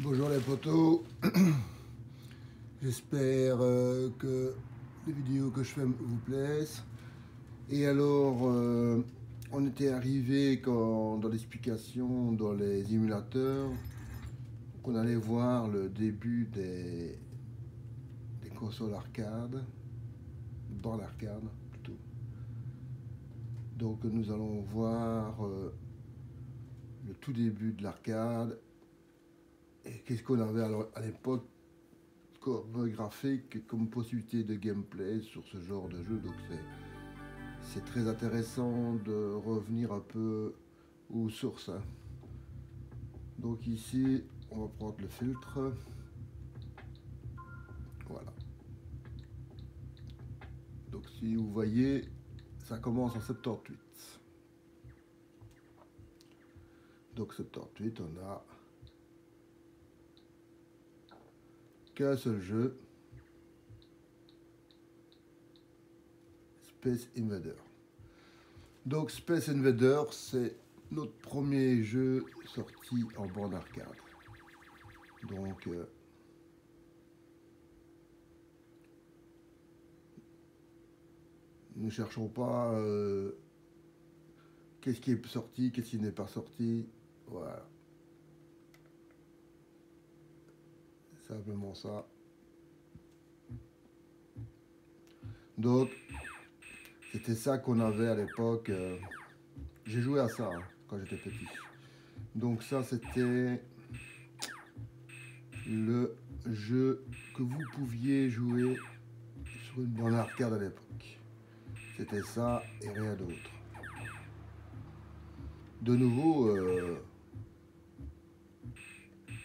Bonjour les potos, j'espère que les vidéos que je fais vous plaisent. Et alors, on était arrivé dans l'explication, dans les émulateurs, qu'on allait voir le début des consoles arcade, dans l'arcade plutôt. Donc nous allons voir le tout début de l'arcade et qu'est-ce qu'on avait à l'époque comme graphique, comme possibilité de gameplay sur ce genre de jeu. Donc c'est très intéressant de revenir un peu aux sources, hein. Donc ici, on va prendre le filtre. Voilà. Donc si vous voyez, ça commence en 78. Donc 78, on a qu'un seul jeu, Space Invader. Donc Space Invader, c'est notre premier jeu sorti en bande arcade. Donc ne cherchons pas qu'est-ce qui est sorti, qu'est-ce qui n'est pas sorti. Voilà. Simplement ça. Donc, c'était ça qu'on avait à l'époque. J'ai joué à ça, hein, quand j'étais petit. Donc ça, c'était le jeu que vous pouviez jouer sur une borne arcade à l'époque. C'était ça et rien d'autre. De nouveau,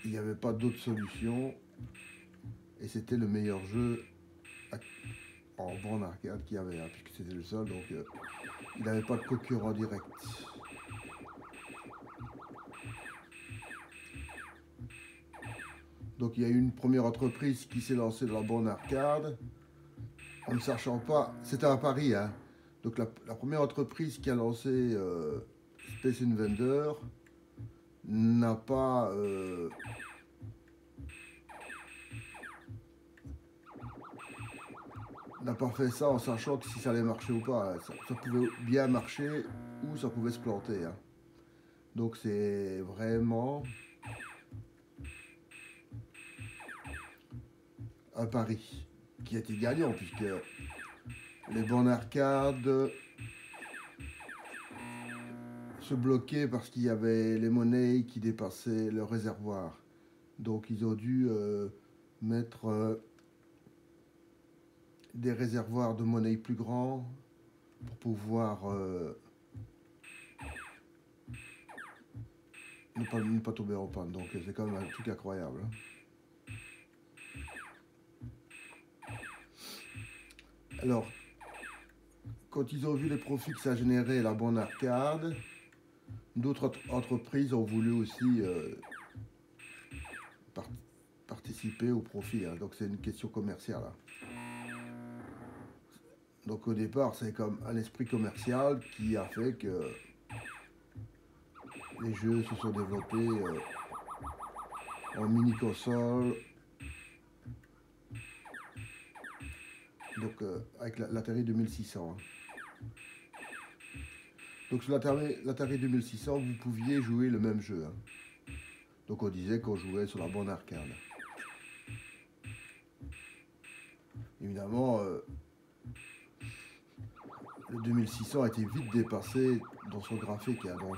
il n'y avait pas d'autre solution. Et c'était le meilleur jeu en borne arcade qu'il y avait, hein, puisque c'était le seul. Donc, il n'avait pas de concurrent direct. Donc il y a eu une première entreprise qui s'est lancée dans la borne arcade, en ne sachant pas, c'était à Paris, hein. Donc la première entreprise qui a lancé Space Invader n'a pas fait ça en sachant que si ça allait marcher ou pas, hein. Ça pouvait bien marcher ou ça pouvait se planter, hein. Donc c'est vraiment un pari qui a été gagnant, puisque les bornes arcades se bloquaient parce qu'il y avait les monnaies qui dépassaient le réservoir. Donc ils ont dû mettre des réservoirs de monnaie plus grands pour pouvoir ne pas tomber en panne. Donc c'est quand même un truc incroyable, hein. Alors, quand ils ont vu les profits que ça générait la borne arcade, d'autres entreprises ont voulu aussi participer au profit, hein. Donc c'est une question commerciale, hein. Donc au départ, c'est comme un esprit commercial qui a fait que les jeux se sont développés en mini-console. Donc avec l'Atari 2600, hein. Donc sur l'Atari 2600, vous pouviez jouer le même jeu, hein. Donc on disait qu'on jouait sur la borne arcade. Évidemment, le 2600 a été vite dépassé dans son graphique, hein. Donc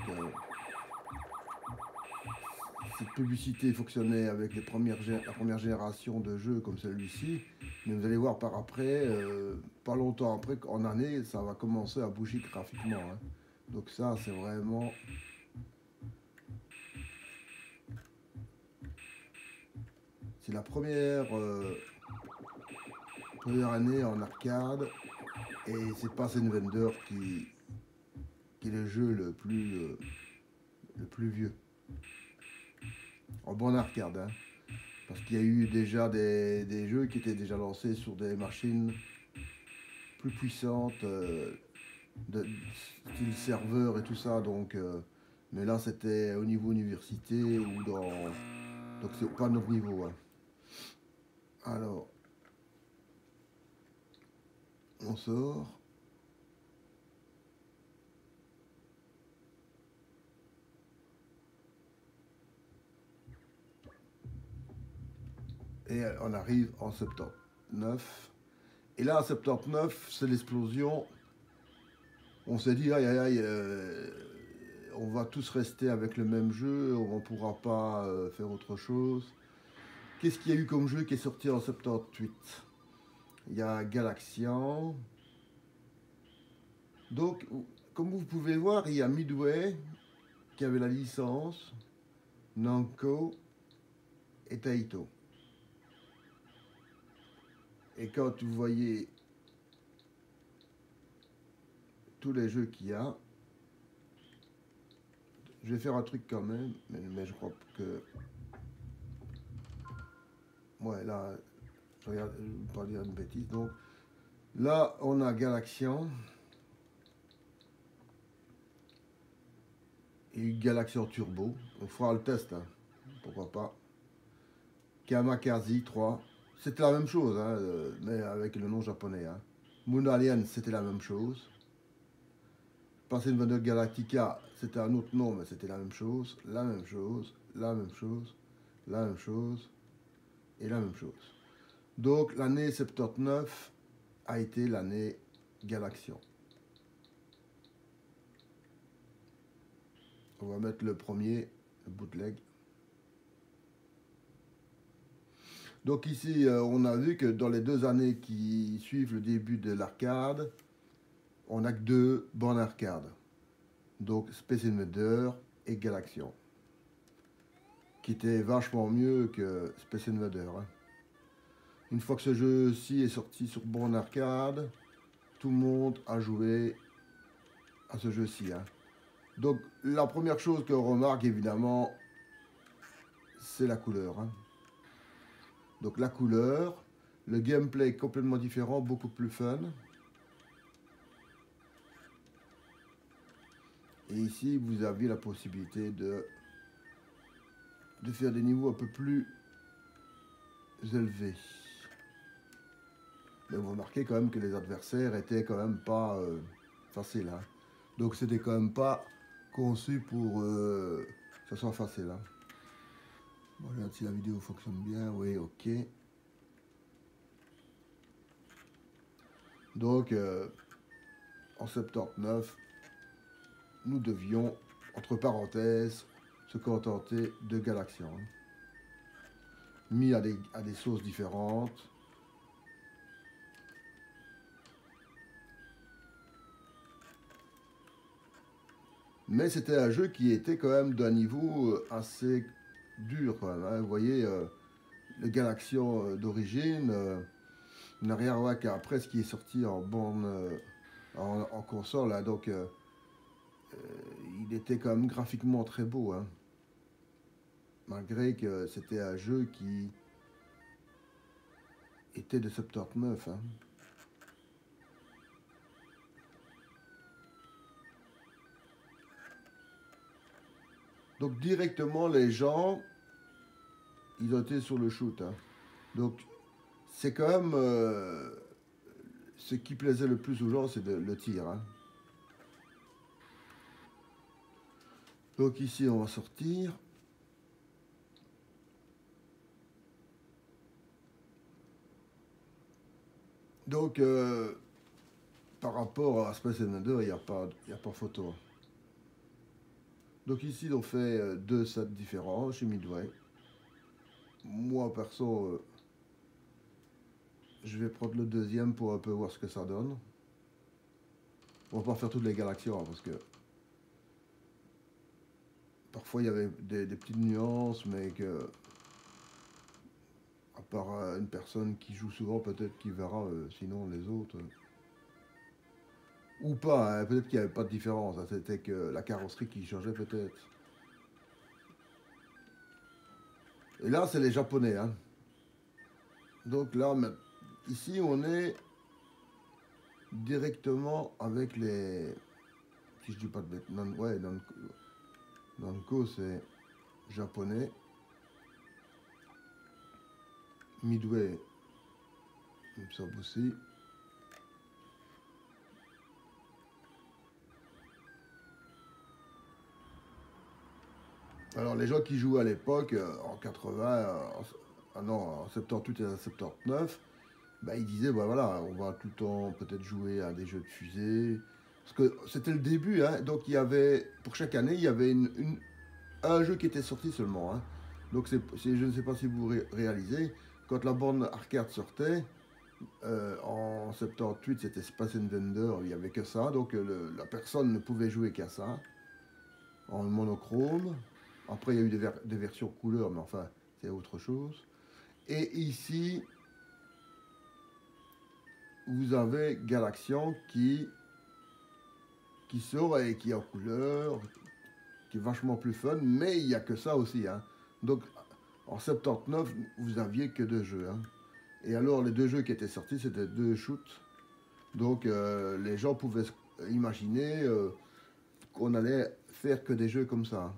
cette publicité fonctionnait avec la première génération de jeux comme celui-ci, mais vous allez voir par après, pas longtemps après, en année, ça va commencer à bouger graphiquement, hein. Donc ça, c'est vraiment... C'est la première année en arcade, et c'est pas Invader qui est le jeu le plus vieux en borne arcade, hein. Parce qu'il y a eu déjà des jeux qui étaient déjà lancés sur des machines plus puissantes, de style serveur et tout ça. Donc, mais là, c'était au niveau université ou Donc c'est pas notre niveau. Hein. Alors, on sort. Et on arrive en 79. Et là, en 79, c'est l'explosion. On s'est dit, aïe, aïe, aïe, on va tous rester avec le même jeu, on ne pourra pas faire autre chose. Qu'est-ce qu'il y a eu comme jeu qui est sorti en 78? Il y a Galaxian. Donc, comme vous pouvez voir, il y a Midway qui avait la licence, Namco et Taito. Et quand vous voyez tous les jeux qu'il y a, je vais faire un truc quand même, mais je crois que... Ouais, là, je ne vais pas dire une bêtise. Donc, là, on a Galaxian. Et Galaxian Turbo. On fera le test, hein. Pourquoi pas. Kamikaze 3. C'était la même chose, hein, mais avec le nom japonais. Hein. Moon Alien, c'était la même chose. Pathfinder Galactica, c'était un autre nom, mais c'était la même chose. La même chose, la même chose, la même chose et la même chose. Donc l'année 79 a été l'année Galaxian. On va mettre le premier, le bootleg. Donc ici, on a vu que dans les 2 années qui suivent le début de l'arcade, on n'a que 2 bornes arcade. Donc Space Invader et Galaxian. Qui était vachement mieux que Space Invader. Hein. Une fois que ce jeu-ci est sorti sur borne arcade, tout le monde a joué à ce jeu-ci. Hein. Donc la première chose qu'on remarque évidemment, c'est la couleur. Hein. Donc la couleur, le gameplay complètement différent, beaucoup plus fun. Et ici, vous avez la possibilité de faire des niveaux un peu plus élevés. Mais vous remarquez quand même que les adversaires étaient quand même pas faciles. Hein. Donc c'était quand même pas conçu pour que ça soit facile. Hein. Bon, regarde si la vidéo fonctionne bien. Oui, ok. Donc en 79, nous devions, entre parenthèses, se contenter de Galaxian. Mis à des sauces différentes. Mais c'était un jeu qui était quand même d'un niveau assez dur. Quand même, hein. Vous voyez, le Galaxian d'origine n'a rien à voir qu'après ce qui est sorti en borne, en console. Hein. Donc, il était quand même graphiquement très beau. Hein. Malgré que c'était un jeu qui était de 79. Hein. Donc directement, les gens, ils ont été sur le shoot. Hein. Donc c'est quand même ce qui plaisait le plus aux gens, c'est le tir. Hein. Donc ici, on va sortir. Donc par rapport à Space Invader, il n'y a pas photo. Donc ici, on fait 2 sets différents chez Midway. Moi, perso, je vais prendre le deuxième pour un peu voir ce que ça donne. On va pas faire toutes les galaxies, hein, parce que parfois il y avait des petites nuances, mais que à part une personne qui joue souvent, peut-être qu'il verra, sinon les autres. Ou pas, hein, peut-être qu'il n'y avait pas de différence, hein, c'était que la carrosserie qui changeait peut-être. Et là, c'est les Japonais. Hein. Donc là, ici, on est directement avec les... Si je dis pas de bêtises, ouais, Namco, c'est japonais. Midway, il me semble aussi. Alors les gens qui jouaient à l'époque, en 80, non, en 78 et en 79, bah, ils disaient, bah, voilà, on va tout le temps peut-être jouer à des jeux de fusée. Parce que c'était le début, hein, donc il y avait, pour chaque année, il y avait un jeu qui était sorti seulement. Hein. Donc je ne sais pas si vous réalisez, quand la borne arcade sortait, en 78, c'était Space Invader, il n'y avait que ça, donc la personne ne pouvait jouer qu'à ça, en monochrome. Après, il y a eu des versions couleur, mais enfin, c'est autre chose. Et ici, vous avez Galaxian qui sort et qui est en couleur, qui est vachement plus fun, mais il n'y a que ça aussi. Hein. Donc, en 79, vous aviez que deux jeux. Hein. Et alors, les deux jeux qui étaient sortis, c'était deux shoots. Donc, les gens pouvaient imaginer qu'on allait faire que des jeux comme ça.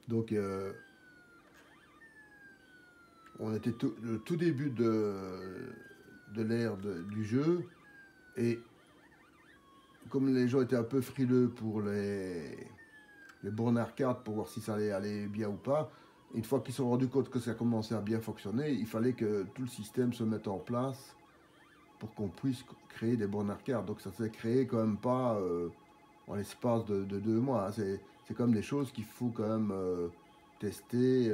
Donc, on était le tout début de l'ère du jeu. Et comme les gens étaient un peu frileux pour les bornes arcade pour voir si ça allait aller bien ou pas, une fois qu'ils se sont rendus compte que ça commençait à bien fonctionner, il fallait que tout le système se mette en place pour qu'on puisse créer des bornes arcade. Donc ça s'est créé quand même pas en l'espace de 2 mois. Hein. C'est quand même des choses qu'il faut quand même tester.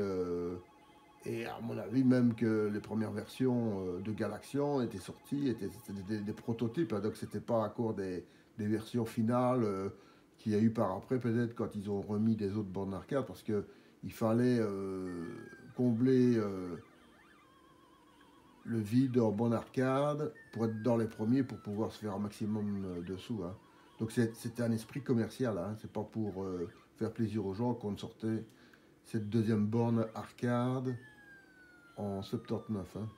Et à mon avis, même que les premières versions de Galaxian étaient sorties, c'était des prototypes, hein, donc c'était pas encore des versions finales qu'il y a eu par après, peut-être quand ils ont remis des autres bornes arcade, parce que il fallait combler le vide en borne arcade pour être dans les premiers, pour pouvoir se faire un maximum de sous. Hein. Donc c'était un esprit commercial, hein, c'est pas pour faire plaisir aux gens qu'on sortait cette deuxième borne arcade en 79. Hein.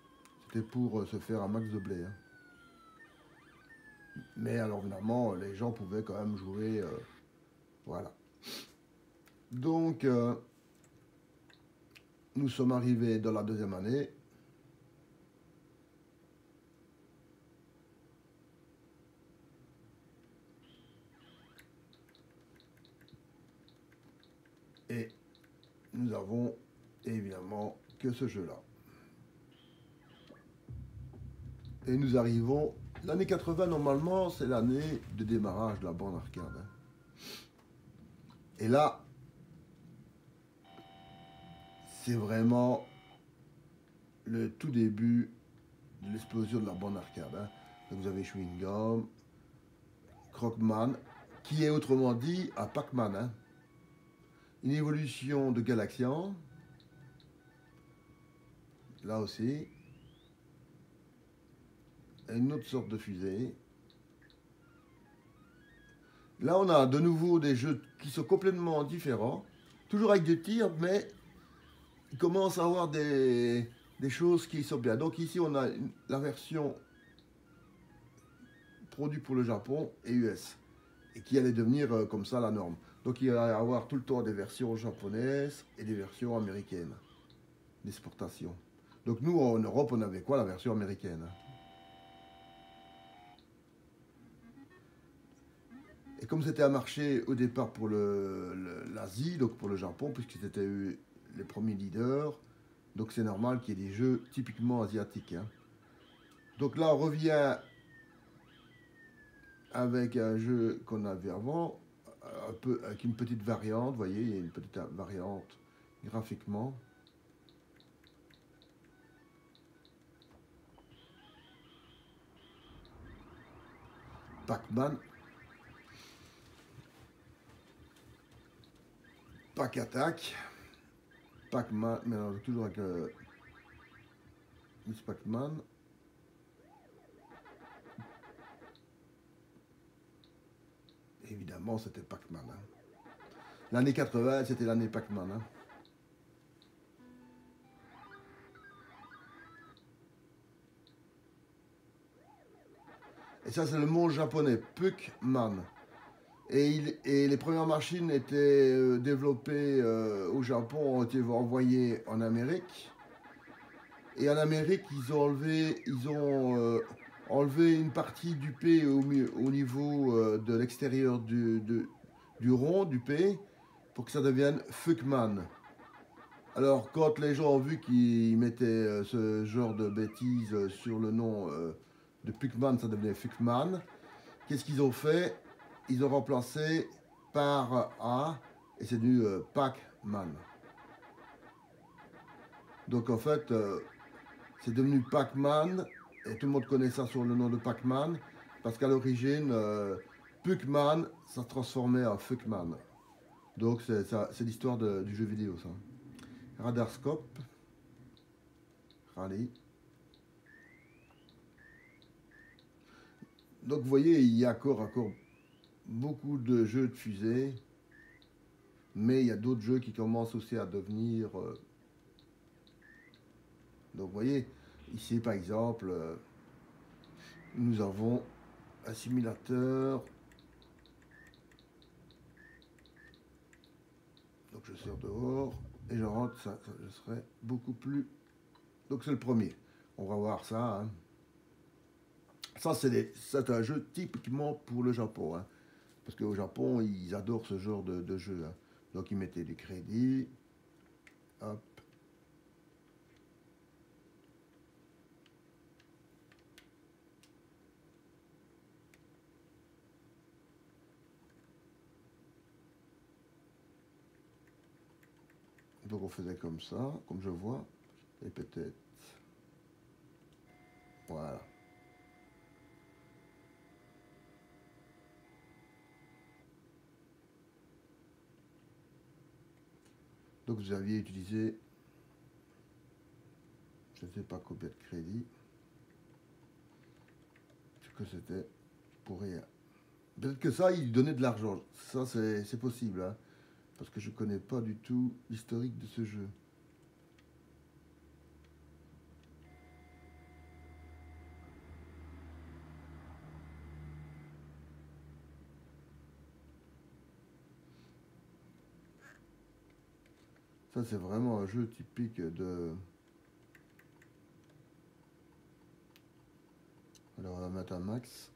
C'était pour se faire un max de blé. Hein. Mais alors évidemment, les gens pouvaient quand même jouer. Voilà. Donc, nous sommes arrivés dans la deuxième année. Et nous avons évidemment que ce jeu-là. Et nous arrivons. L'année 80, normalement, c'est l'année de démarrage de la borne arcade. Hein. Et là, c'est vraiment le tout début de l'explosion de la borne arcade. Hein. Donc vous avez Chewing Gum, Crockman, qui est autrement dit un Pac-Man. Hein. Une évolution de Galaxian. Là aussi. Une autre sorte de fusée. Là, on a de nouveau des jeux qui sont complètement différents. Toujours avec des tirs, mais il commence à avoir des choses qui sont bien. Donc ici, on a la version produite pour le Japon et US. Et qui allait devenir comme ça la norme. Donc il va y avoir tout le temps des versions japonaises et des versions américaines d'exportation. Donc nous, en Europe, on avait quoi? La version américaine. Et comme c'était un marché au départ pour l'Asie, donc pour le Japon, puisque c'était les premiers leaders, donc c'est normal qu'il y ait des jeux typiquement asiatiques. Hein. Donc là, on revient avec un jeu qu'on avait avant, un peu, avec une petite variante, vous voyez, il y a une petite variante graphiquement. Pac-Man. Pac-Attack. Pac-Man, mais alors toujours avec Miss Pac-Man. Évidemment, c'était Pac-Man. Hein. L'année 80, c'était l'année Pac-Man. Hein. Et ça, c'est le mot japonais, Puck-Man. Et les premières machines étaient développées au Japon, ont été envoyées en Amérique. Et en Amérique, ils ont enlevé une partie du P au niveau de l'extérieur du rond, du P, pour que ça devienne Fuckman. Alors, quand les gens ont vu qu'ils mettaient ce genre de bêtises sur le nom de Puckman, ça devenait Fuckman. Qu'est-ce qu'ils ont fait? Ils ont remplacé par A et c'est du Pac-Man. Donc en fait, c'est devenu Pac-Man et tout le monde connaît ça sur le nom de Pac-Man parce qu'à l'origine, Puckman, ça se transformait en Fuckman. Donc c'est l'histoire du jeu vidéo, ça. Radarscope. Allez. Donc vous voyez, il y a encore beaucoup de jeux de fusée, mais il y a d'autres jeux qui commencent aussi à devenir... Donc vous voyez, ici par exemple, nous avons un simulateur. Donc je sors dehors et je rentre, ça je serai beaucoup plus... Donc c'est le premier. On va voir ça. Hein. Ça c'est un jeu typiquement pour le Japon. Hein. Parce qu'au Japon, ils adorent ce genre de jeu. Hein. Donc ils mettaient du crédit. Hop. Donc on faisait comme ça, comme je vois. Et peut-être... Voilà. Donc vous aviez utilisé, je ne sais pas combien de crédits, ce que c'était pour rien. Peut-être que ça, il donnait de l'argent. Ça, c'est possible, hein, parce que je ne connais pas du tout l'historique de ce jeu. Ça, c'est vraiment un jeu typique de... Alors, on va mettre un max.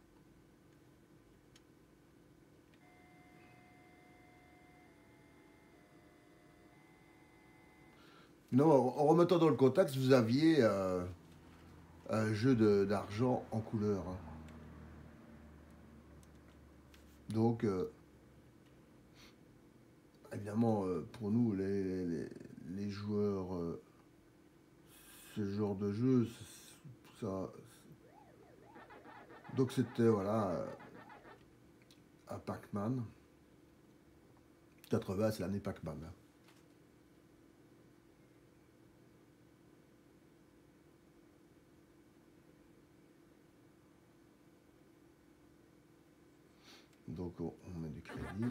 Non, en remettant dans le contexte, vous aviez un jeu d'argent en couleur. Hein. Donc, évidemment, pour nous, les joueurs, ce genre de jeu, ça... Donc c'était, voilà, un Pac-Man. 80, c'est l'année Pac-Man. Hein. Donc on met du crédit.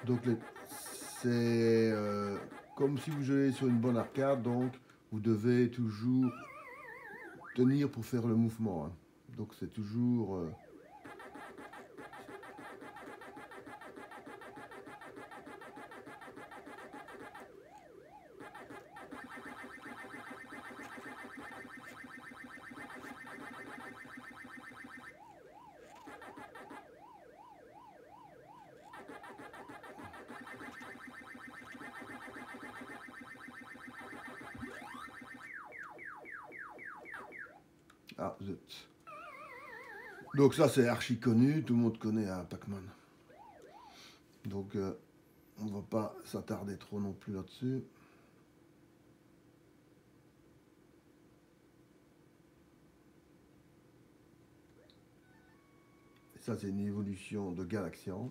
Donc c'est comme si vous jouez sur une bonne arcade, donc vous devez toujours tenir pour faire le mouvement. Hein. Donc c'est toujours... Ah, zut. Donc ça c'est archi connu, tout le monde connaît un Pac-Man. Donc on va pas s'attarder trop non plus là-dessus. Ça c'est une évolution de Galaxian.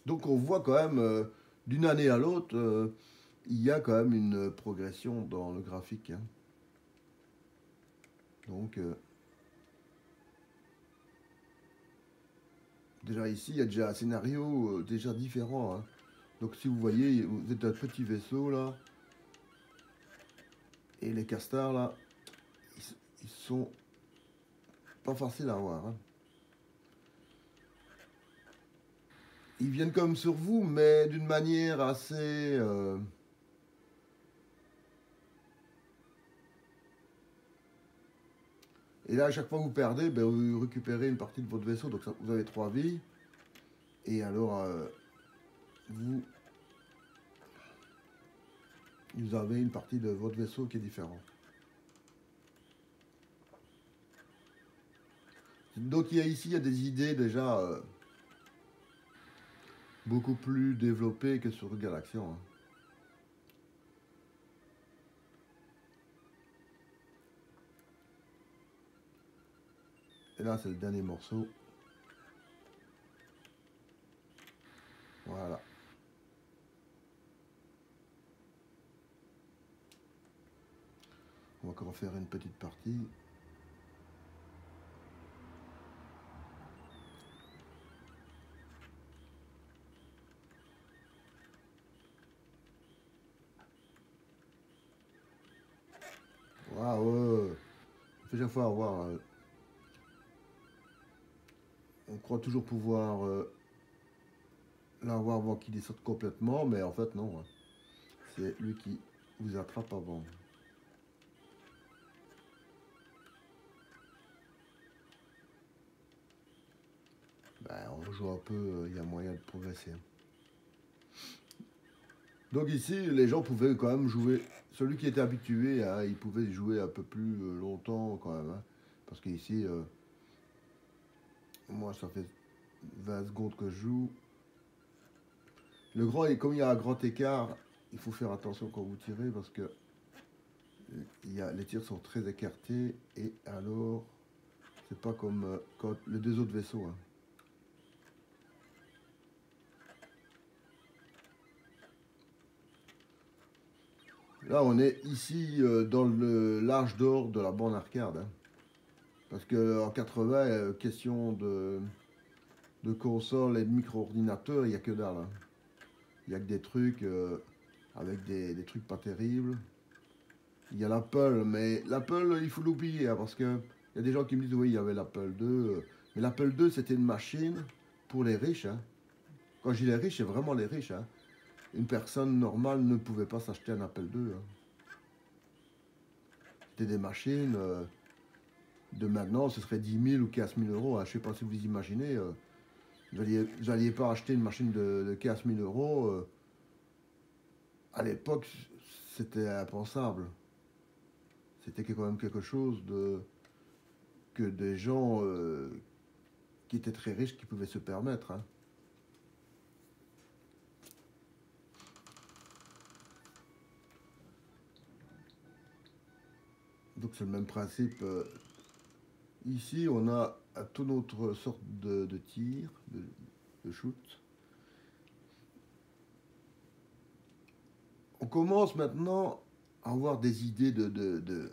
Donc on voit quand même d'une année à l'autre, il y a quand même une progression dans le graphique. Hein. Donc déjà ici, il y a déjà un scénario déjà différent. Hein. Donc si vous voyez, vous êtes un petit vaisseau là, et les castars là, ils sont pas facile à avoir, hein. Ils viennent comme sur vous, mais d'une manière assez... Et là, à chaque fois que vous perdez, ben, vous récupérez une partie de votre vaisseau. Donc vous avez 3 vies. Et alors, vous avez une partie de votre vaisseau qui est différente. Donc ici, il y a des idées déjà beaucoup plus développées que sur Galaxian, hein. Et là, c'est le dernier morceau. Voilà. On va encore faire une petite partie. Waouh! Ça fait chaque fois avoir... on croit toujours pouvoir l'avoir avant qu'il descende complètement, mais en fait non, hein. C'est lui qui vous attrape avant. Ben, on joue un peu, il y a moyen de progresser. Donc ici, les gens pouvaient quand même jouer. Celui qui était habitué, hein, il pouvait jouer un peu plus longtemps quand même, hein. Parce qu'ici, moi, ça fait 20 secondes que je joue. Le grand, comme il y a un grand écart, il faut faire attention quand vous tirez parce que les tirs sont très écartés et alors, c'est pas comme quand les deux autres vaisseaux, hein. Là, on est ici dans l'âge d'or de la borne arcade, hein. Parce qu'en 80, question de console et de micro-ordinateur, il n'y a que dalle, hein. Il n'y a que des trucs avec des trucs pas terribles. Il y a l'Apple, mais l'Apple, il faut l'oublier, hein, parce que il y a des gens qui me disent oui, il y avait l'Apple II. Mais l'Apple II, c'était une machine pour les riches, hein. Quand je dis les riches, c'est vraiment les riches, hein. Une personne normale ne pouvait pas s'acheter un Apple II, hein. C'était des machines de maintenant, ce serait 10 000 ou 15 000 euros, hein. Je ne sais pas si vous imaginez. Vous n'alliez pas acheter une machine de 15 000 euros. À l'époque, c'était impensable. C'était quand même quelque chose que des gens qui étaient très riches qui pouvaient se permettre, hein. Donc c'est le même principe. Ici, on a toute autre sorte de tir, de shoot. On commence maintenant à avoir des idées de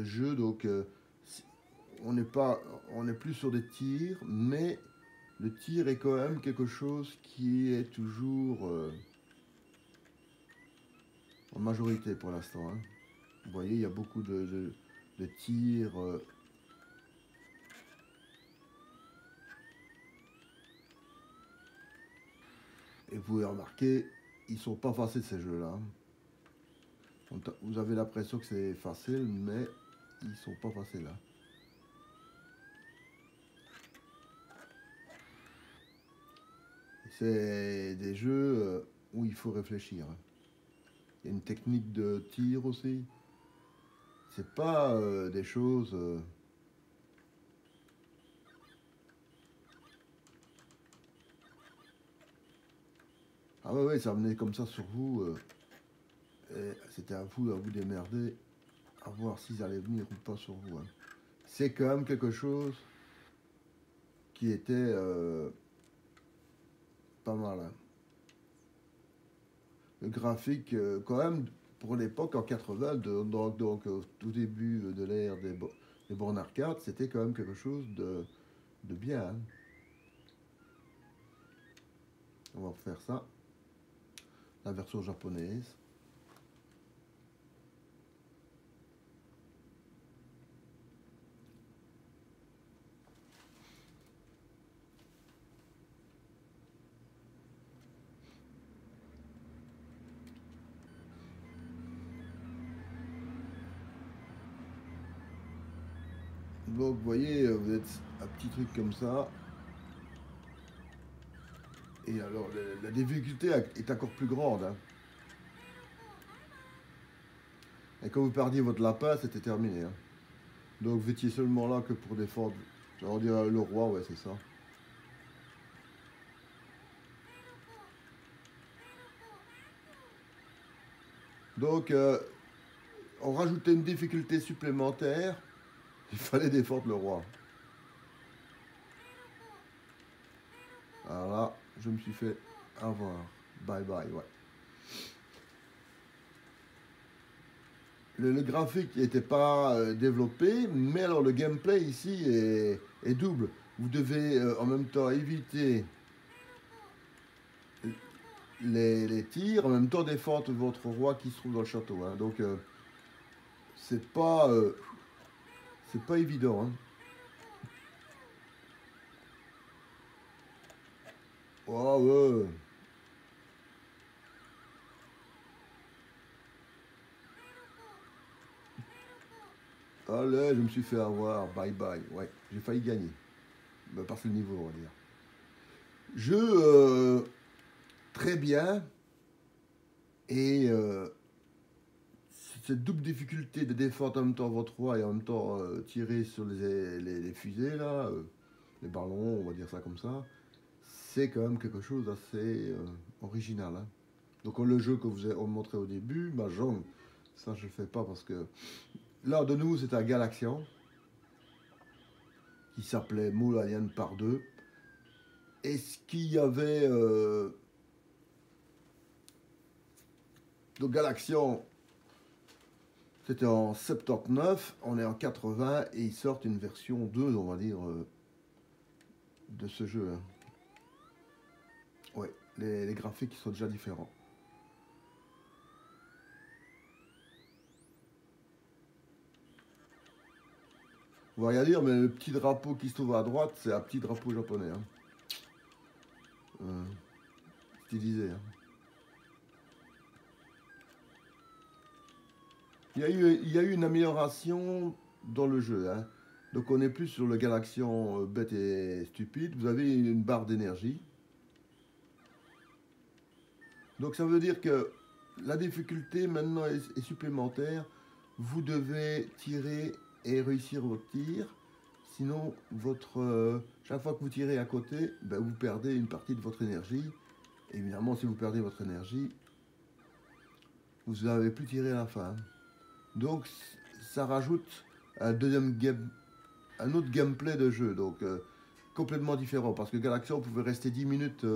jeu, donc on n'est plus sur des tirs, mais le tir est quand même quelque chose qui est toujours en majorité pour l'instant, hein. Vous voyez, il y a beaucoup de tirs. Et vous pouvez remarquer, ils sont pas faciles ces jeux-là. Vous avez l'impression que c'est facile, mais ils sont pas faciles, hein. C'est des jeux où il faut réfléchir, hein. Il y a une technique de tir aussi. C'est pas des choses. Ah ouais, ouais, ça venait comme ça sur vous. Et c'était à vous démerder, à voir s'ils allaient venir ou pas sur vous, hein. C'est quand même quelque chose qui était pas mal, hein. Le graphique, quand même, pour l'époque, en 80, donc au tout début de l'ère des bornes arcade, c'était quand même quelque chose de bien, hein. On va faire ça, la version japonaise. Donc vous voyez, vous êtes un petit truc comme ça. Et alors la difficulté est encore plus grande. Hein. Et quand vous perdiez votre lapin, c'était terminé. Hein. Donc vous étiez seulement là que pour défendre. On dirait le roi, ouais, c'est ça. Donc on rajoutait une difficulté supplémentaire. Il fallait défendre le roi. Alors là, je me suis fait avoir. Bye bye, ouais. Le graphique n'était pas développé, mais alors le gameplay ici est double. Vous devez en même temps éviter les tirs, en même temps défendre votre roi qui se trouve dans le château. Hein. Donc c'est pas évident. Hein. Oh ouais. Allez, je me suis fait avoir. Bye bye. Ouais, j'ai failli gagner. Bah, par ce niveau, on va dire. Jeu très bien. Et cette double difficulté de défendre en même temps votre roi et en même temps tirer sur les fusées, là, les ballons, on va dire ça comme ça, c'est quand même quelque chose d'assez original. Hein. Donc le jeu que vous avez montré au début, Mahjong, ça je ne le fais pas parce que là de nous c'est un Galaxian qui s'appelait Moule Alien par 2. Est-ce qu'il y avait donc Galaxian, c'était en 79, on est en 80 et ils sortent une version 2, on va dire, de ce jeu. Hein. Ouais, les graphiques sont déjà différents. On va rien dire, mais le petit drapeau qui se trouve à droite, c'est un petit drapeau japonais. Hein. Stylisé. Hein. Il y a eu une amélioration dans le jeu. Hein. Donc on n'est plus sur le Galaxian bête et stupide. Vous avez une barre d'énergie. Donc ça veut dire que la difficulté maintenant est supplémentaire. Vous devez tirer et réussir votre tir. Sinon, chaque fois que vous tirez à côté, ben, vous perdez une partie de votre énergie. Évidemment, si vous perdez votre énergie, vous n'avez plus tiré à la fin. Donc, ça rajoute un autre gameplay de jeu. Donc, complètement différent. Parce que Galaxian, on pouvait rester 10 minutes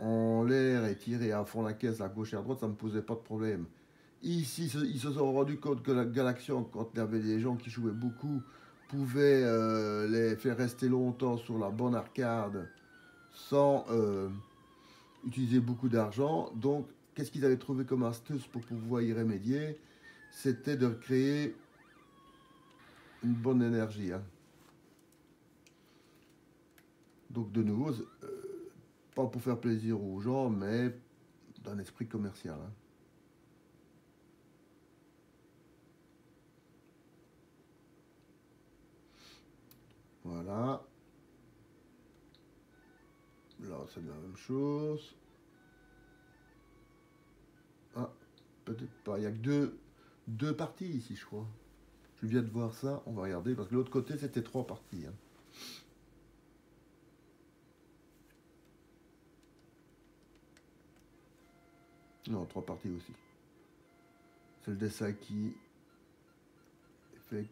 en l'air et tirer à fond la caisse à gauche et à droite, ça ne me posait pas de problème. Ici, ils se sont rendus compte que la Galaxian, quand il y avait des gens qui jouaient beaucoup, pouvait les faire rester longtemps sur la bonne arcade sans utiliser beaucoup d'argent. Donc, qu'est-ce qu'ils avaient trouvé comme astuce pour pouvoir y remédier? C'était de créer une bonne énergie. Hein. Donc, de nouveau, pas pour faire plaisir aux gens, mais d'un esprit commercial. Hein. Voilà. Là, c'est la même chose. Ah, peut-être pas. Il n'y a que deux parties ici, je crois. Je viens de voir ça. On va regarder. Parce que l'autre côté, c'était 3 parties. Hein. Non, 3 parties aussi. C'est le dessin qui fait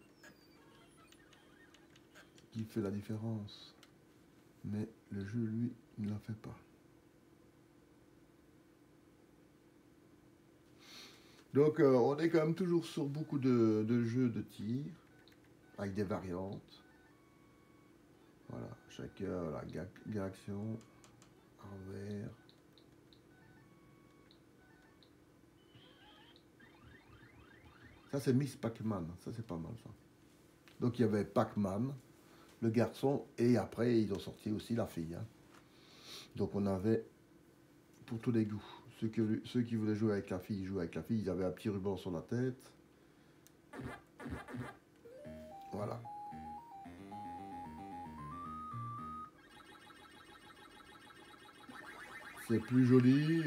la différence. Mais le jeu, lui, ne la fait pas. Donc, on est quand même toujours sur beaucoup de jeux de tir, avec des variantes. Voilà, chacun, la Galaxian, envers. Ça, c'est Miss Pac-Man. Ça, c'est pas mal, ça. Donc, il y avait Pac-Man, le garçon, et après, ils ont sorti aussi la fille. Hein. Donc, on avait pour tous les goûts. Ceux qui voulaient jouer avec la fille, ils jouaient avec la fille. Ils avaient un petit ruban sur la tête. Voilà. c'est plus joli,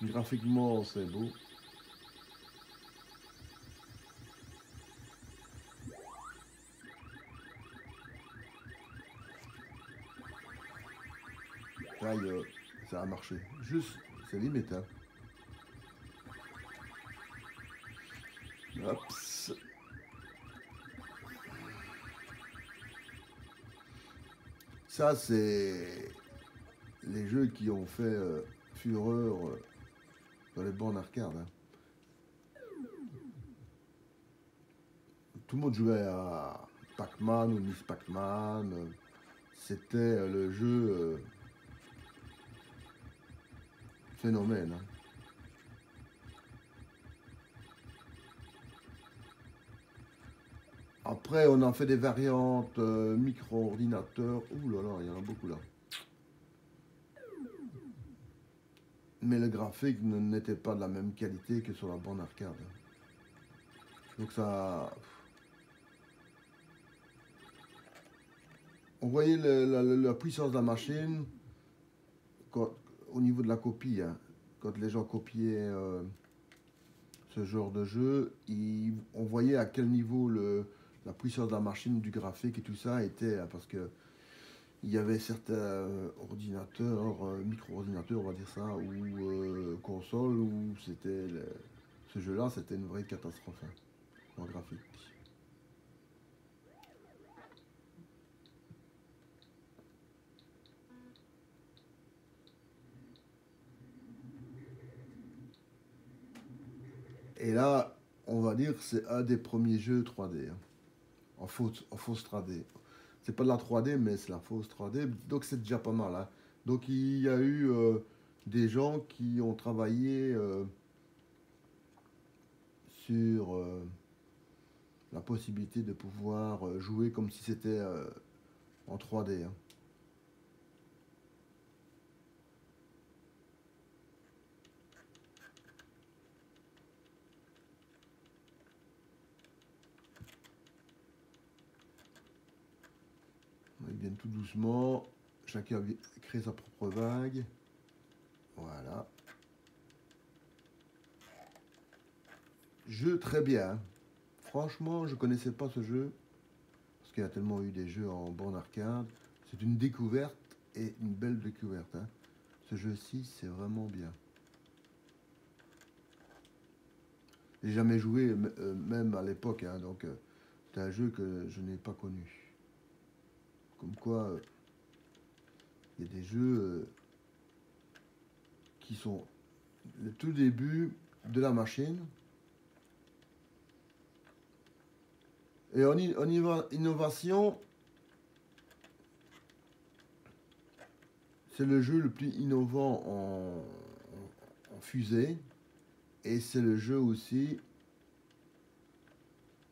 graphiquement c'est beau. Aïe, ça a marché. Juste, c'est limite, hein. Hops. Ça, c'est les jeux qui ont fait fureur dans les bornes arcade, hein. Tout le monde jouait à Pac-Man ou Miss Pac-Man. C'était le jeu phénomène, hein. Après, on en fait des variantes micro-ordinateurs. Ouh là là, il y en a beaucoup là. Mais le graphique n'était pas de la même qualité que sur la borne arcade. Donc ça... On voyait la puissance de la machine au niveau de la copie, hein. Quand les gens copiaient ce genre de jeu, on voyait à quel niveau la puissance de la machine, du graphique et tout ça était, hein, parce que il y avait certains ordinateurs, micro-ordinateurs, on va dire ça, ou consoles, où ce jeu-là, c'était une vraie catastrophe, hein, en graphique. Et là, on va dire que c'est un des premiers jeux 3D, hein, en fausse 3D. C'est pas de la 3D, mais c'est la fausse 3D, donc c'est déjà pas mal, hein. Donc il y a eu des gens qui ont travaillé sur la possibilité de pouvoir jouer comme si c'était en 3D, hein. Ils viennent tout doucement, chacun crée sa propre vague. Voilà. Jeu très bien, hein. Franchement, je connaissais pas ce jeu, parce qu'il y a tellement eu des jeux en borne arcade. C'est une découverte, et une belle découverte, hein. Ce jeu-ci, c'est vraiment bien. J'ai jamais joué, même à l'époque, hein, donc c'est un jeu que je n'ai pas connu. Comme quoi, il y a des jeux qui sont le tout début de la machine. Et en innovation, c'est le jeu le plus innovant en fusée. Et c'est le jeu aussi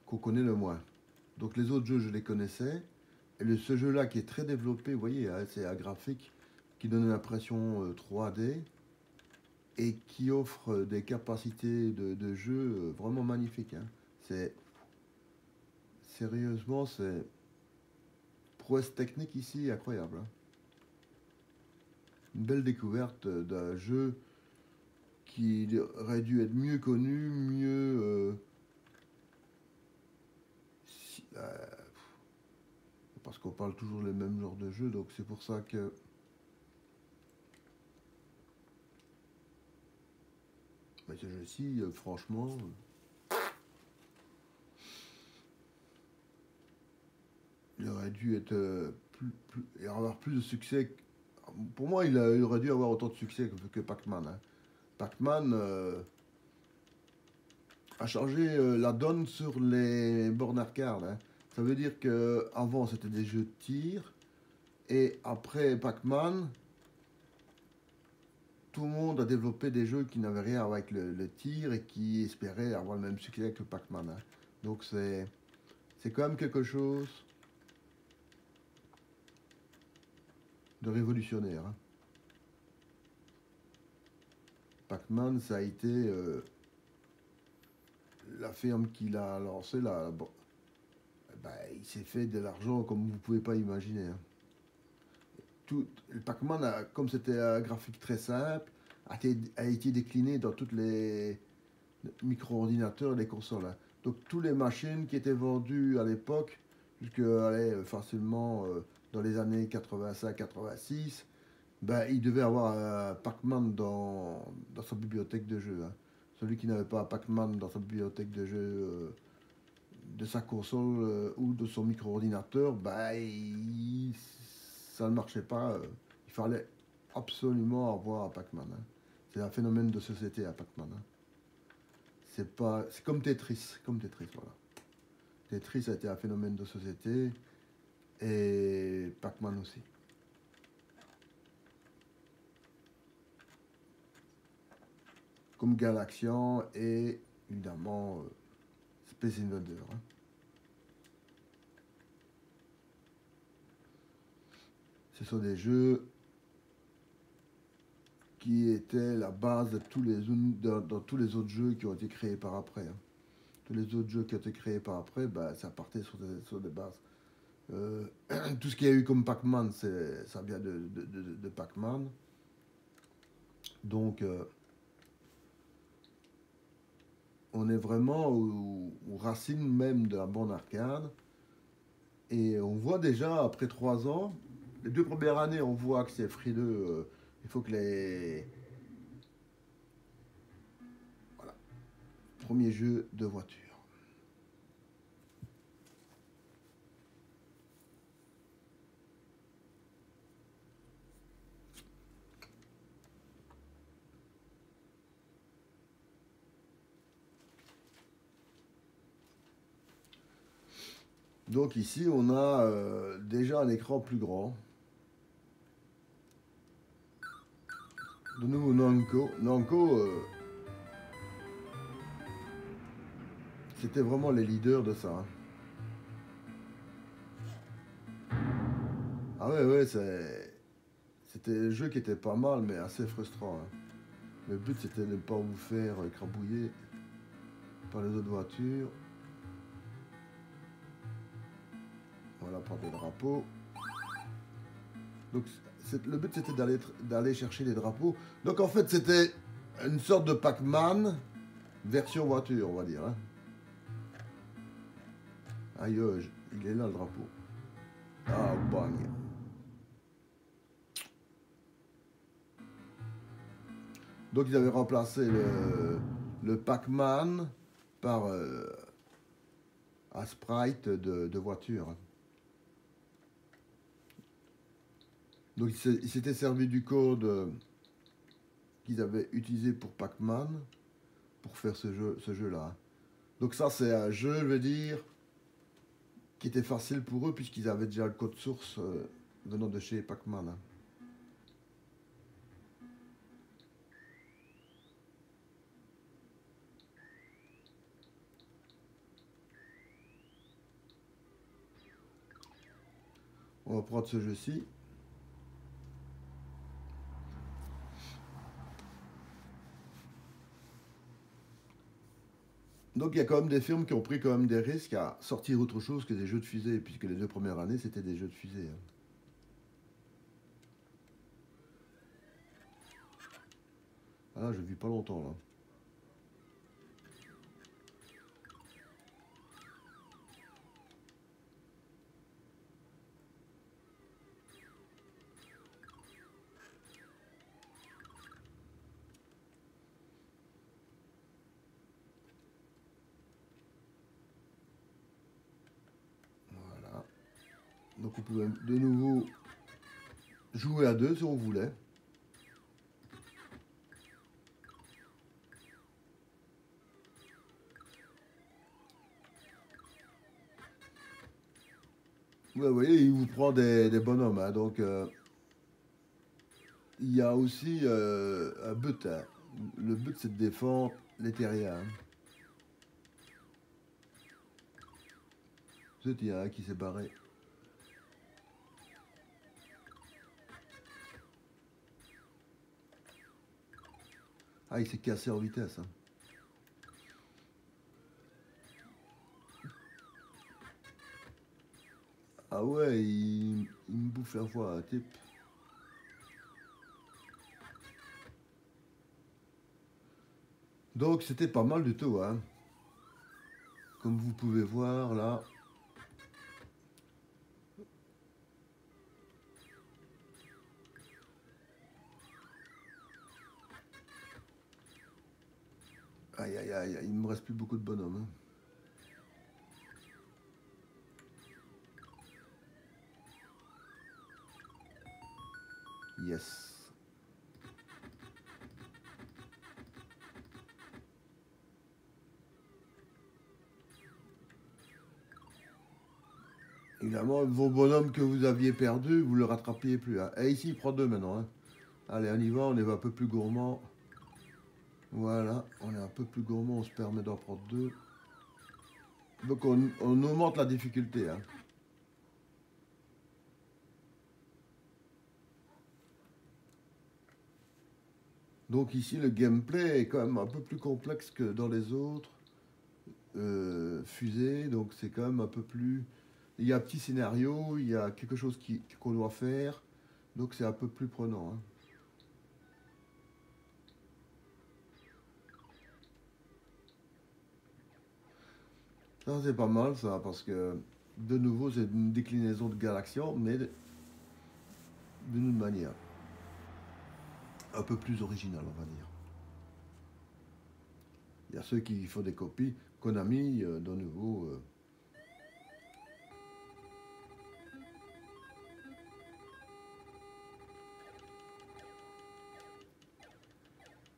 qu'on connaît le moins. Donc les autres jeux, je les connaissais. Et ce jeu-là qui est très développé, vous voyez, hein, c'est un graphique qui donne une impression 3D et qui offre des capacités de jeu vraiment magnifiques, hein. C'est sérieusement, c'est prouesse technique ici incroyable, hein. Une belle découverte d'un jeu qui aurait dû être mieux connu, mieux parce qu'on parle toujours les mêmes genres de jeux, donc c'est pour ça que mais ce jeu-ci, franchement, il aurait dû être et avoir plus de succès. Pour moi, il aurait dû avoir autant de succès que Pac-Man, hein. Pac-Man a changé la donne sur les bornes arcade, hein. Ça veut dire que avant c'était des jeux de tir, et après Pac-Man, tout le monde a développé des jeux qui n'avaient rien à voir avec le tir et qui espéraient avoir le même succès que Pac-Man, hein. Donc c'est quand même quelque chose de révolutionnaire, hein. Pac-Man, ça a été la firme qui l'a lancé là. Bon, ben, il s'est fait de l'argent comme vous pouvez pas imaginer, hein. le Pac-Man, comme c'était un graphique très simple, a été décliné dans toutes les micro-ordinateurs et les consoles, hein. Donc, toutes les machines qui étaient vendues à l'époque, jusque allez, facilement dans les années 85-86, ben, il devait avoir un Pac-Man dans sa bibliothèque de jeux, hein. Celui qui n'avait pas un Pac-Man dans sa bibliothèque de jeux de sa console ou de son micro-ordinateur, ben, ça ne marchait pas. Il fallait absolument avoir un Pac-Man, hein. C'est un phénomène de société, un Pac-Man, hein. C'est comme Tetris, voilà. Tetris a été un phénomène de société et Pac-Man aussi. Comme Galaxian et évidemment Space Invader, hein. Ce sont des jeux qui étaient la base de dans tous les autres jeux qui ont été créés par après, hein. Tous les autres jeux qui ont été créés par après, bah, ça partait sur des bases. Euh, tout ce qu'il y a eu comme Pac-Man, ça vient de Pac-Man. Donc, on est vraiment aux racines même de la bande arcade. Et on voit déjà, après 3 ans, les 2 premières années, on voit que c'est frileux. Il faut que les voilà, premiers jeux de voiture. Donc ici, on a déjà un écran plus grand. De nouveau Namco. Namco, c'était vraiment les leaders de ça, hein. Ah ouais, ouais, c'était un jeu qui était pas mal, mais assez frustrant, hein. Le but, c'était de ne pas vous faire écrabouiller par les autres voitures. Voilà, par des drapeaux. Donc, le but, c'était d'aller chercher les drapeaux. Donc, en fait, c'était une sorte de Pac-Man version voiture, on va dire, hein. Aïe, il est là, le drapeau. Ah, bang. Donc, ils avaient remplacé le Pac-Man par un sprite de voiture, hein. Donc, ils s'étaient servi du code qu'ils avaient utilisé pour Pac-Man pour faire ce jeu-là. Donc, ça, c'est un jeu, je veux dire, qui était facile pour eux puisqu'ils avaient déjà le code source venant de chez Pac-Man, hein. On va prendre ce jeu-ci. Donc il y a quand même des firmes qui ont pris quand même des risques à sortir autre chose que des jeux de fusée, puisque les 2 premières années c'était des jeux de fusée, hein. Ah là, je vis pas longtemps là. Voilà. Donc on pouvait de nouveau jouer à deux si on voulait. Ouais, vous voyez, il vous prend des bonhommes, hein. Donc il y a aussi un but, hein. Le but c'est de défendre les terriens, hein. Vous savez, il y en a un qui s'est barré. Ah, il s'est cassé en vitesse, hein. Ah ouais, il me bouffe la voix, un type. Donc c'était pas mal du tout, hein. Comme vous pouvez voir là. Aïe aïe aïe, il me reste plus beaucoup de bonhommes, hein. Yes. Évidemment, vos bonhommes que vous aviez perdus, vous ne le rattrapiez plus, hein. Et ici, il prend deux maintenant, hein. Allez, on y va, on est un peu plus gourmand. Voilà, on est un peu plus gourmand, on se permet d'en prendre deux. Donc on augmente la difficulté, hein. Donc ici, le gameplay est quand même un peu plus complexe que dans les autres fusées. Donc c'est quand même un peu plus... Il y a un petit scénario, il y a quelque chose qu'on doit faire. Donc c'est un peu plus prenant, hein. Ça c'est pas mal ça, parce que de nouveau c'est une déclinaison de Galaxian, mais d'une manière un peu plus originale, on va dire. Il y a ceux qui font des copies. Konami, de nouveau...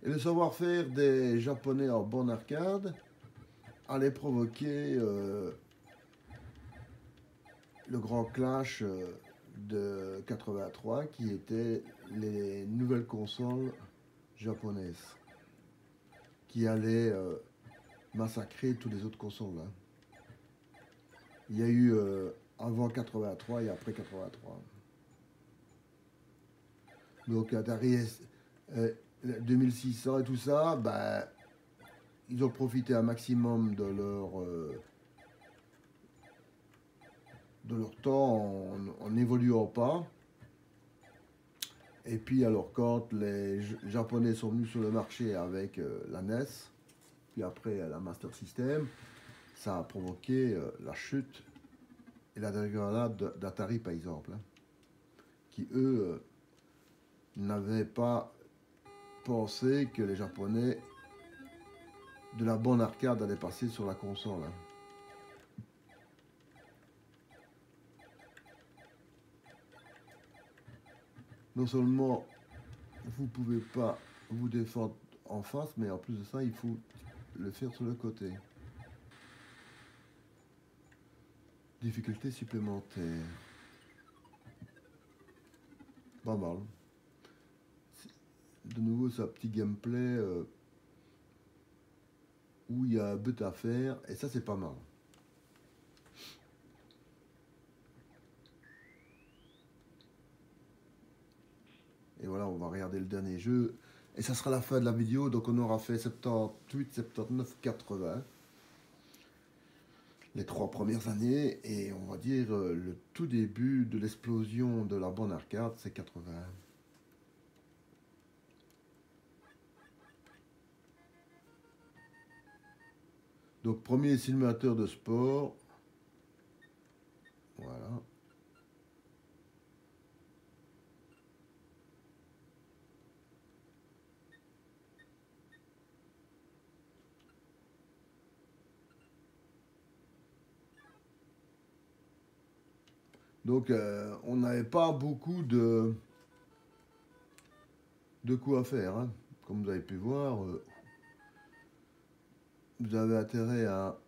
Et le savoir-faire des Japonais en borne arcade allait provoquer le grand clash de 83 qui était les nouvelles consoles japonaises qui allaient massacrer toutes les autres consoles, hein. Il y a eu avant 83 et après 83. Donc Atari 2600 et tout ça, bah, ils ont profité un maximum de leur temps en n'évoluant pas. Et puis alors quand les Japonais sont venus sur le marché avec la NES, puis après la Master System, ça a provoqué la chute et la dégringolade d'Atari par exemple, hein, qui eux n'avaient pas pensé que les Japonais de la borne arcade allaient passer sur la console, hein. Non seulement vous ne pouvez pas vous défendre en face, mais en plus de ça, il faut le faire sur le côté. Difficulté supplémentaire. Pas mal. De nouveau, ce petit gameplay où il y a un but à faire, et ça, c'est pas mal. Et voilà, on va regarder le dernier jeu. Et ça sera la fin de la vidéo, donc on aura fait 78, 79, 80. Les 3 premières années, et on va dire le tout début de l'explosion de la borne arcade, c'est 80. Donc premier simulateur de sport. Voilà. Donc on n'avait pas beaucoup de coups à faire, hein. Comme vous avez pu voir, vous avez intérêt à...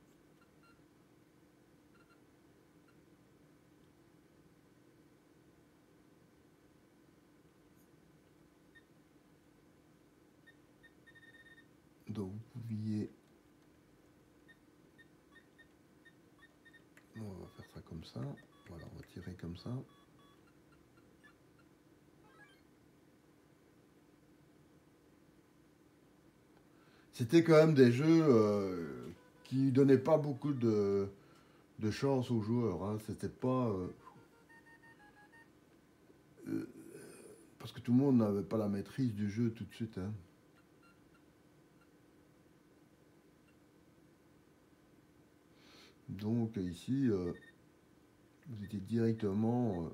Donc vous pouviez... On va faire ça comme ça. Voilà, on va tirer comme ça. C'était quand même des jeux qui donnaient pas beaucoup de chance aux joueurs, hein. C'était pas... parce que tout le monde n'avait pas la maîtrise du jeu tout de suite, hein. Donc ici, vous étiez directement...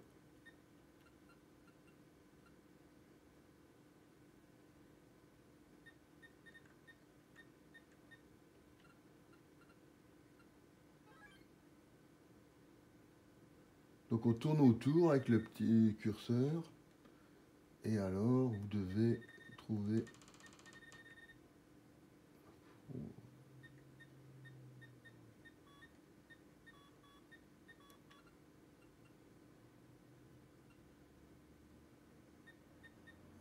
donc on tourne autour avec le petit curseur. Et alors, vous devez trouver...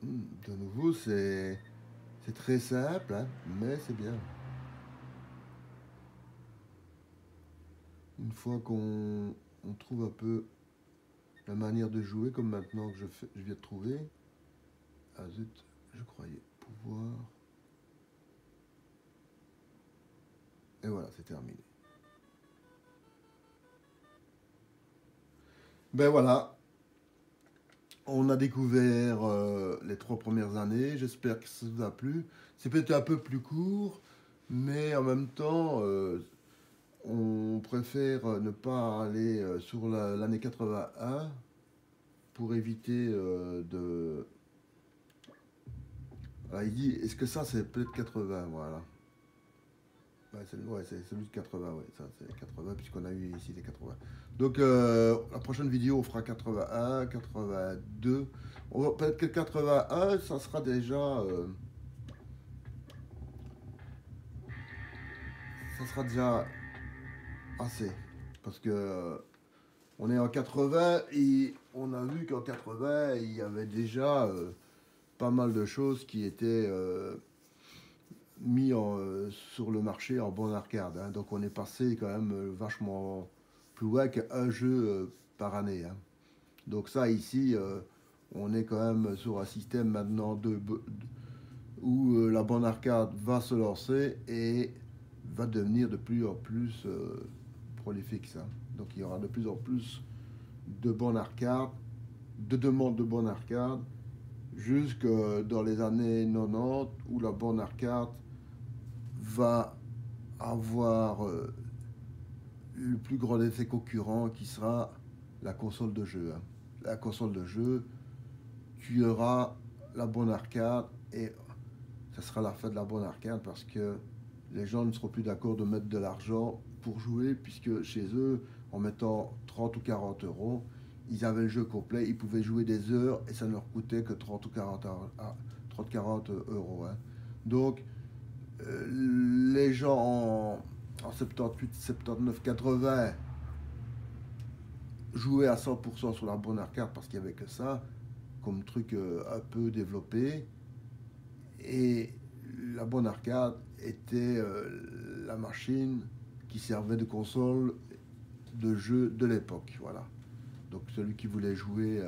De nouveau, c'est très simple, hein, mais c'est bien. Une fois qu'on trouve un peu la manière de jouer, comme maintenant que je viens de trouver. Ah zut, je croyais pouvoir... Et voilà, c'est terminé. Ben voilà, on a découvert les 3 premières années. J'espère que ça vous a plu. C'est peut-être un peu plus court, mais en même temps, on préfère ne pas aller sur l'année 81 pour éviter de... Ah, il dit, est-ce que ça c'est peut-être 80, voilà. Ouais, c'est celui de 80, ouais, ça c'est 80 puisqu'on a eu ici les 80. Donc la prochaine vidéo on fera 81, 82. Peut-être que 81 ça sera déjà assez. Parce que on est en 80 et on a vu qu'en 80 il y avait déjà pas mal de choses qui étaient mis sur le marché en borne arcade, hein. Donc on est passé quand même vachement plus loin qu'un jeu par année, hein. Donc ça ici, on est quand même sur un système maintenant où la borne arcade va se lancer et va devenir de plus en plus prolifique, ça. Donc il y aura de plus en plus de bornes arcade, de demandes de bornes arcade, jusque dans les années 90 où la borne arcade va avoir le plus grand de ses concurrents qui sera la console de jeu, hein. La console de jeu tuera la borne arcade et ça sera la fin de la borne arcade parce que les gens ne seront plus d'accord de mettre de l'argent pour jouer puisque chez eux, en mettant 30 ou 40 euros, ils avaient le jeu complet, ils pouvaient jouer des heures et ça ne leur coûtait que 30 ou 40, 40 euros, hein. Donc, les gens en 78, 79, 80 jouaient à 100% sur la borne arcade parce qu'il n'y avait que ça comme truc un peu développé. Et la borne arcade était la machine qui servait de console de jeu de l'époque. Voilà. Donc celui qui voulait jouer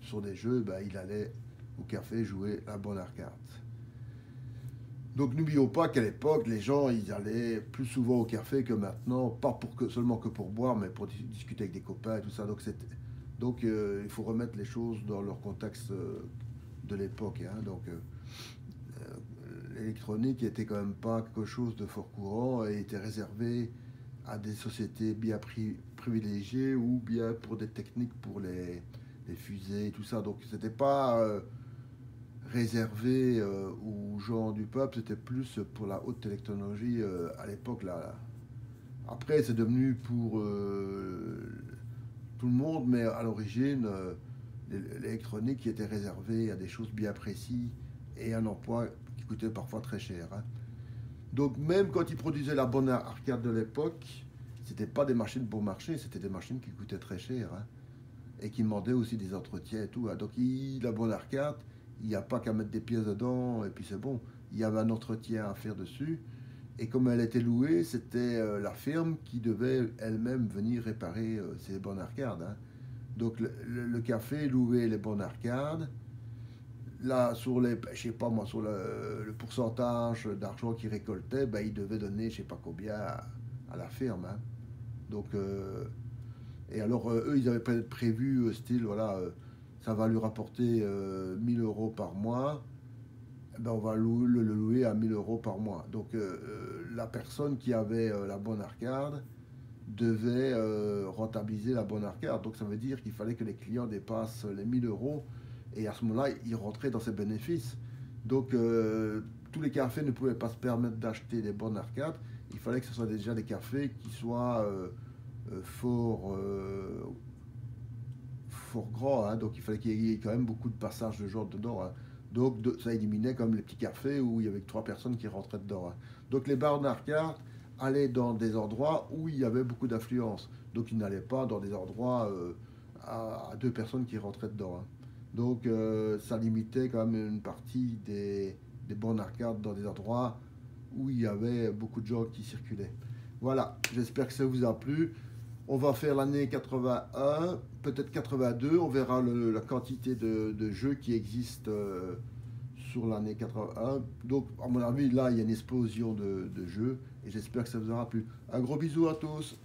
sur des jeux, ben, il allait au café jouer la borne arcade. Donc n'oublions pas qu'à l'époque, les gens, ils allaient plus souvent au café que maintenant, pas seulement que pour boire, mais pour discuter avec des copains et tout ça. Donc il faut remettre les choses dans leur contexte de l'époque, hein. Donc l'électronique était quand même pas quelque chose de fort courant et était réservé à des sociétés bien privilégiées ou bien pour des techniques pour les fusées et tout ça. Donc c'était pas réservé aux gens du peuple, c'était plus pour la haute technologie à l'époque là. Après c'est devenu pour tout le monde, mais à l'origine l'électronique était réservée à des choses bien précises et un emploi qui coûtait parfois très cher, hein. Donc même quand ils produisaient la bonne arcade de l'époque, c'était pas des machines bon marché, c'était des machines qui coûtaient très cher, hein, et qui demandaient aussi des entretiens et tout, hein. Donc la bonne arcade, il n'y a pas qu'à mettre des pièces dedans et puis c'est bon. Il y avait un entretien à faire dessus. Et comme elle était louée, c'était la firme qui devait elle-même venir réparer ces bornes arcades, hein. Donc le café louait les bornes arcades. Là, sur les, je sais pas moi, sur le pourcentage d'argent qu'ils récoltaient, ben, ils devaient donner je sais pas combien à la firme, hein. Donc, et alors eux, ils avaient prévu, style, voilà, ça va lui rapporter 1000 euros par mois. Eh ben, on va le louer à 1000 euros par mois. Donc la personne qui avait la bonne arcade, devait rentabiliser la bonne arcade. Donc ça veut dire qu'il fallait que les clients dépassent les 1000 euros et à ce moment-là, ils rentraient dans ces bénéfices. Donc tous les cafés ne pouvaient pas se permettre d'acheter des bornes arcades. Il fallait que ce soit déjà des cafés qui soient fort, fort grands, hein. Donc il fallait qu'il y ait quand même beaucoup de passages de gens dedans, hein. Donc ça éliminait comme les petits cafés où il y avait que 3 personnes qui rentraient dedans, hein. Donc les bornes arcades allaient dans des endroits où il y avait beaucoup d'affluence. Donc ils n'allaient pas dans des endroits à 2 personnes qui rentraient dedans, hein. Donc ça limitait quand même une partie des bornes arcades dans des endroits où il y avait beaucoup de gens qui circulaient. Voilà, j'espère que ça vous a plu. On va faire l'année 81, peut-être 82. On verra la quantité de jeux qui existent sur l'année 81. Donc, à mon avis, là, il y a une explosion de jeux. Et j'espère que ça vous aura plu. Un gros bisou à tous.